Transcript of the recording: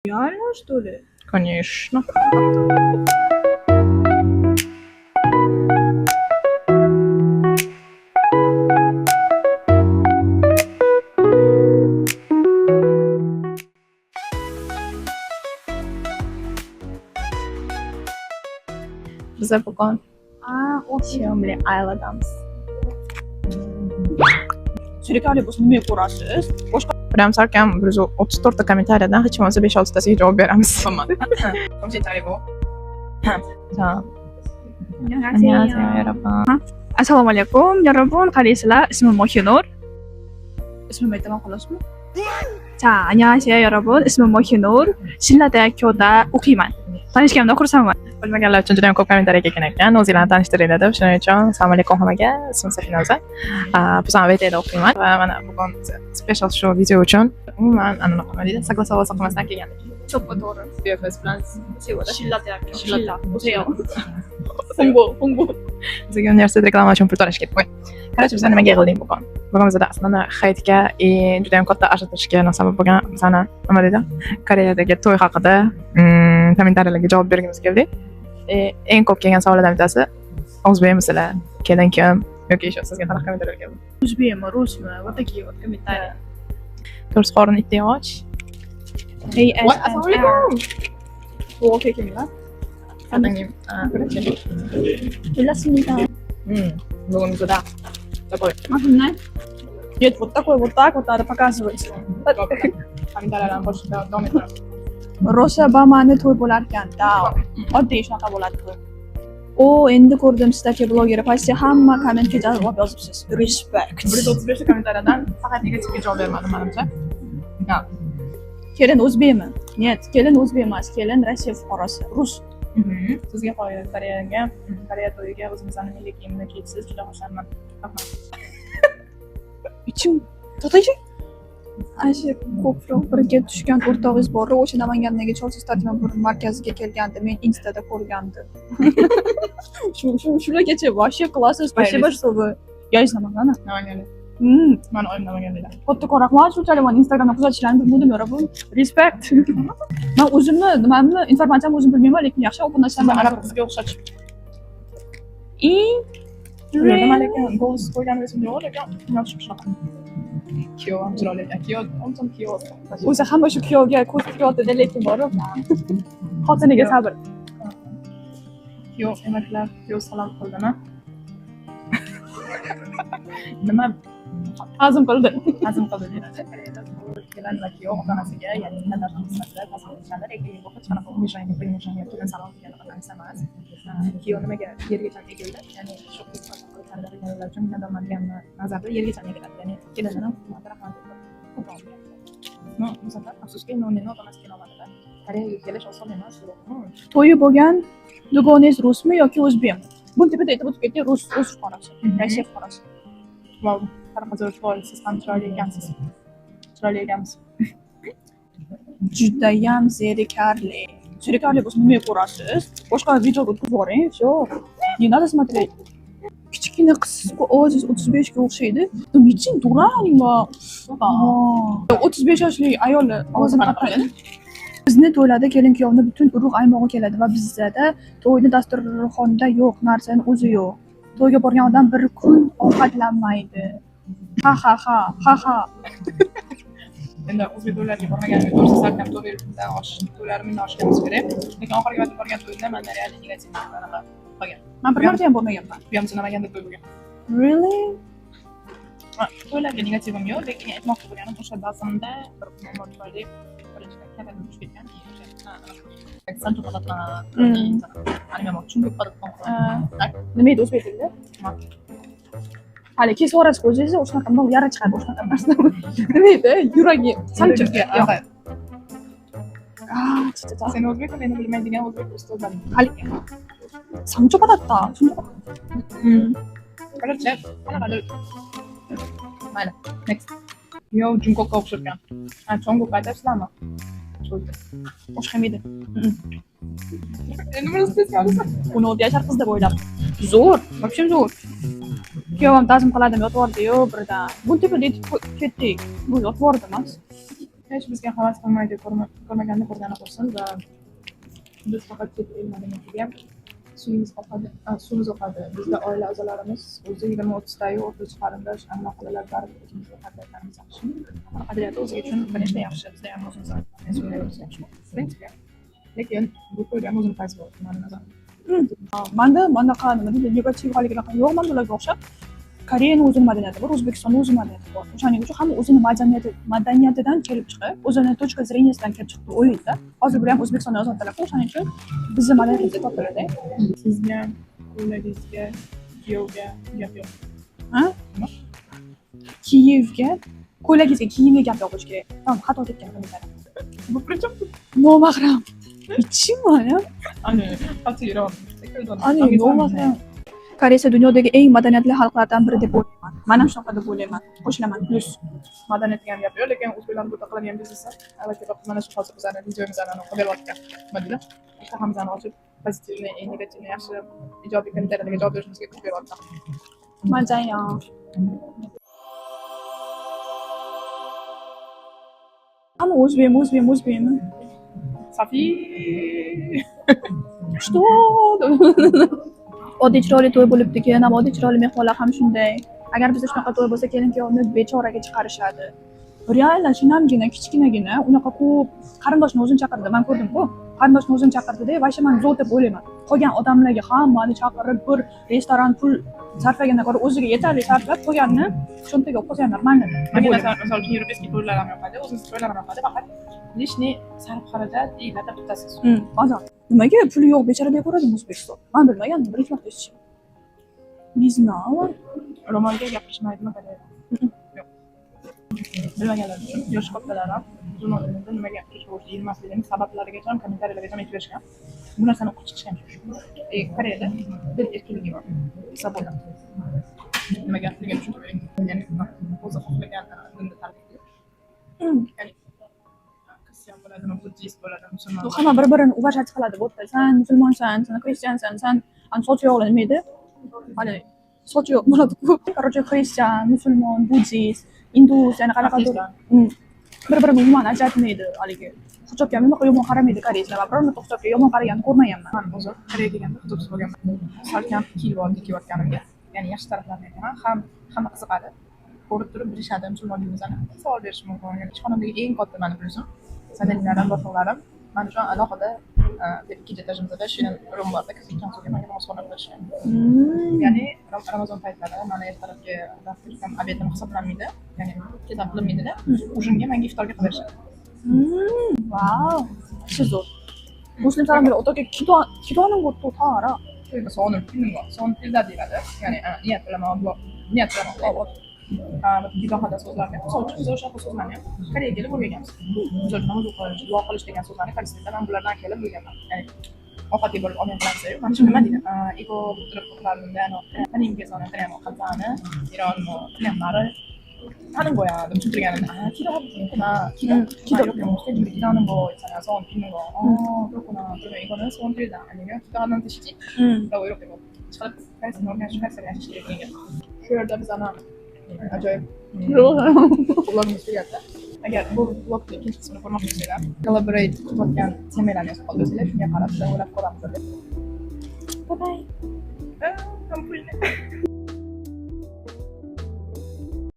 Реально, что ли? Конечно. Bize bugun Xiaomi ayladamiz. Surakali bo'lsa nimaga ko'rasiz? Boshqa Biram salkam 134 ta kommentariyadan hech bo'lmasa 5-6 tasiga javob beramiz. Tamam. 안녕하세요, 여러분. Assalomu alaykum, 여러분. Qalaysizlar? Ismim Mohinur. Ismimni aytaman xolasmi? 자, 안녕하세요, 여러분. ismim Mohinur. Shillada ko'da o'qiyman. Tanishganimdan xursandman. Bilmaganlar uchun juda ham ko'p kommentariya kelgan ekan. O'zinglarni tanishtiringlar deb. Shuning uchun assalomu alaykum hammaga. Ismim Safinoza. Biz ham VTda o'qiyman va mana bugun special show video uchun umuman nima deydi? Согласовал soqmasdan kelgandik. Cho'ppa to'g'ri. BFS bilan sevadi. Shillada. Shillada. O'zayam. Fungo. Bizga universitet reklama uchun pul to'lash kerak. Qarang, biz nimaga yig'ildik bugun? Bugun bizda aslida hayitga juda ham katta ajratishga sabab bo'lgan bizani nima deydi? Koreyadagi to'y haqida kommentariyalarga javob bergimiz keldik. Eng ko'p kelgan savollardan bittasi o'zbekmisizlar? Kelin kim? Yoki shu sizga qanaqa kommentariyalar keldi? O'zbekmi, rusmi? Вот такие вот комментарии. To'rs qorin itda yog'och. Hey, Assalomu alaykum. Okey, kimlar? Adangim. Bilasizmi? Bugun bizda такой Махнай. Нет, вот такой вот так вот надо показывать. kommentariyalarni qo'shishda davom etamiz. Rosa Bamani to'y bo'lar ekan-da. Oddiy shunaqa bo'ladi to'y. O, endi ko'rdim sizlarga bloger pastga hamma kommentga javob yozibsiz. Respect. 135 ta kommentariyadan faqat negativga javob bermadim menimcha. Kelin o'zbekmi? Нет, kelin o'zbek emas, kelin Rossiya fuqarosi, rus. Sizga Koreya to'yiga o'zimizning milliy kiyimni kiyibsiz, juda xursandman. Rahmat. Ichim to'taychi. Asha ko'proq birga tushgan o'rtog'ingiz bor, o'sha Namangandagi Chorsiz tartibot markaziga kelgandi, men Instada ko'rgandim. Shulargacha вообще классно, спасибо, что вы. Я из Namanganda. Namanganda. Men oyim Namanganda. Kattakon rahmat, shunchalik meni Instagramda kuzatishlarini bilmadim, yarabbim. Respect. Men o'zimni nimamni informatsiyamni o'zim bilmayman, lekin yaxshi o'qib narsani Arab qizga o'xshatib. Nima lekin golus qo'ygan resim yo'q, lekin yaxshi shunaqa. Kuyov ham chiroyli ekan. Kuyov, o'zim kuyov. o'zi hamma shu kuyovga ko'z tikyapti, lekin borib xotiniga sabr. Kuyov emaklar, kuyov salom qildimi? Nima Hazm qildi. hazm qildi deyiladi. Kelin va kuyov ota-onasiga, ya'ni nazar qilishadi, tasavvurlashadi, lekin bu hech qanaqa umishanga, bilmishanga kelin salom qilgani qanaqa emas. Kuyov nimaga yergacha egildi? Ya'ni shu qizlar uchun nima degan nazarda yergacha egiladi. Ya'ni kelinini rahmat aytdi. No, bu safar afsuski nonni ota-onasi kelolmadi. Koreyaga kelish oson emas. To'yi bo'lgan dugonangiz rusmi yoki o'zbekmi? Buni tepada aytib o'tib ketdik, rus fuqarosi, Rossiya fuqarosi. Wow, qanaqa chiroyli, siz ham chiroyli ekansiz. Chiroyli ekansiz. Judayam zerikarli. Zerikarli bo'lsa nimaga ko'rasiz? Boshqa videoga o'tkazib yuboring, всё. Не надо смотреть. Kichkina qiz-ku ovozingiz 35 ga o'xshaydi. Nechun duraning-a? 35 yoshli ayol ovozini qattiq. Bizni to'ylarda kelin-kuyovni butun urug' aymog'i keladi va bizda to'yni dasturxonda yo'q narsani o'zi yo'q. To'yga borgan odam bir kun ovqatlanmaydi. Ha. Endi o'zbek to'ylariga bormaganimga to'g'risi salkam to'ylardan to'ylarimni oshganimiz kerak. Lekin oxirgi marta borgan to'yda menda real negativ qanaqa qolgan. Men bir marta ham bormaganman. Bu ham Namanganda to'y bo'lgan. Really? To'ylarga negativim yo'q, lekin aytmoqchi bo'lganim o'sha bazamda bir muammo tufayli birinchi kafaga tushib ketgan. Sancho patatlar, animamoq chunki Nima edi o'zbek tilida? Hali kesib yuborasiz o'zingizni, o'shanaqa bundan yara chiqadi, o'shanaqa narsa. Nima edi? Yuragi sancho. Sen o'zbek tilini bilmaydigan o'zbek ustozlar. Hali sancho patatda. Qarang, qanaqadir. Mayli, next. Yo, Jungkookga o'xsharkan. Jungkook aytasizlarmi? O'xshamaydi. Endi buni istaysiz. 16 yashar qiz deb o'ylab. Zo'r, вообще zo'r. Kuyovam ta'zim qiladimi, yotib yubordi-yu birdan. Bu tepada aytib ketdik. Bu yotib yubordi emas. hech bizga havas qilmaydi, ko'rmaganni ko'rgani qo'ysin va biz faqat chet el madaniyatiga suvimiz oqadi. Bizda oila a'zolarimiz o'zi 20-30 tayu o'rtacha qarindosh, amma qolalar baribir o'zimizga qadriyatlarimiz yaxshi. Qadriyati o'zi uchun конечно yaxshi, bizda ham o'zimiz mas'uliyatimiz yaxshi. В принципе. Lekin bu to'yda ham o'zini fayzi bor, meni nazarimda. Manda bunaqa nima deydi, negativ holatlar yo'q, manda ularga o'xshab. Koreyaning o'zini madaniyati bor, O'zbekistonning o'zini madaniyati bor. O'shaning uchun hamma o'zini madaniyatidan kelib chiqib, o'zini точка зрениясidan kelib chiqib o'ylaydi. Hozir bu ham O'zbekistonda ozodlar, o'shaning uchun bizni madaniyatimizni topiladi. Sizga, o'ylagingizga, kuyovga gap yo'q. Ha? Kiyevga, ko'ylagingizga, kiyimga gap yoqish kerak. Tamam, xato ketgan qilinglar. Bu причем Nomahram. Bichimi ya? Ani, xatiram. Ani, nomahram. Koreya dunyodagi eng madaniyatli xalqlardan biri deb o'ylayman. Men ham shunaqa deb o'ylayman. Qo'shilaman. Plus Madaniyatga ham gap yo'q, lekin o'zbeklarning bunaqa qiladigan biznesi albatta mana shu hozir bizlarning videomizlarni qilyapti. Nima deydi? Ishtahamizni ochib, pozitivni, negativni, yaxshi, ijobiy kommentarlarga javob berishimizga kuch beryapti. Mazaya. Hamma o'zbek. Safi. Что? Oddiy chiroyli to'y bo'libdi-ki, ham oddiy chiroyli mehmonlar ham shunday. Agar bizda shunaqa to'y bo'lsa, kelin-kuyovni bechoraga chiqarishadi. Reально shinamgina, kichkinagina, unaqa ko'p qarindoshni o'zini chaqirdi. Men ko'rdim-ku. Qarindoshni o'zini chaqirdi-da, vaysa men zo'r deb o'ylayman. Qolgan odamlarga hammani chaqirib, bir restoran pul sarflagandan ko'ra o'ziga yetarli sarflab qo'yganni cho'ntaga olib qo'yganlar. Men Misol uchun yevropeyskiy to'ylar ham yoqadi, o'zimiz to'ylar ham yoqadi, faqat lishniy sarf xarajat iylatib tutasiz. Mazam. Nimaga puli yo'q bechara deb ko'radimi O'zbekiston? Men bilmagandim, birinchi marta eshitdim. Не знала. Ro'molga gapirishmaydimi Koreyada? Yo'q. Bilmaganlar uchun yosh kattalar ham jurnallarda nimaga gapirish yilmasligini sabablarigacha ham kommentariylargacha aytib berishgan. Bu narsani o'qib chiqishgan. Koreyada dil erkinligi bor. Saboda. Nimaga degan tushuncha bering. Ya'ni o'zi xohlagan dinni tarbiya qilish. Ya'ni kristian bo'ladimi, buddist bo'ladimi, musulmon. Hamma bir-birini уважать qiladi. Bo'pti, sen musulmonsan, sen xristiansan, sen soch yo'qli nima edi? Hali soch yo'q bo'ladi-ku. Короче, xristian, musulmon, buddist, hindus, ya'ni qanaqadir bir-birini umuman ajratmaydi haligi. Hijobga nima yomon qaramaydi koreyslar va biror marta hijobga yomon qaraganini ko'rmaganman. Men o'zim Koreyaga kelganda hijobsiz bo'lganman. Salkam kiyayotganimga, ya'ni yaxshi taraflarini aytaman. Hamma qiziqadi. Ko'rib turib bilishadi musulmonligimizni. Savol berish mumkin. Ishxonamdagi eng katta meni plyusim, sadallarim, boshliqlarim. Mana shu alohida ikkinchi etajimizda shirin rum borda, kirgan so'zga menga namozxona qilishgan. Ya'ni Ramazon paytlari mana ertalabki obedim hisoblanmaydi, ya'ni kecham qilinmaydi-da. Ujinga menga iftorga qilib berishadi. Vau. Shu zo'r. Muslimlarga o'toga kidoning bo'tto tara. To'yga sonib qilingan, son tilda deyiladi. Ya'ni niyat bilan gidohada so'zlarni, misol uchun biz o'sha so'zlarni Koreyaga kelib o'rganganmiz. Misol uchun namoz o'qish, duo qilish degan so'zlarni koreysda men bulardan kelib o'rgandim. Ya'ni ovqat yeb olib olmayapsiz-ku. Mana shu nima deydi? Ego turib qo'yganimda, taningiz ona tanim qilsani, ironmi, tanemlari tanim bo'yadi, tushuntirganimda. Kidoning bo'y, sana son kining bo'y. Dokuna, egoni son tilda, aniga kidoning tishchi. Dawo yo'q ego. Chiqib, qaysi normal shu qaysi yaxshi kerak. Shu yerda biz ana ajoyib vlogimiz tugatdi. Agar bu vlogni ikkinchi qismini ko'rmoqchisizlar, collaborate qilayotgan temalarni yozib qoldirsanglar, shunga qarab o'ylab ko'ramiz. Bye bye. Kompaniya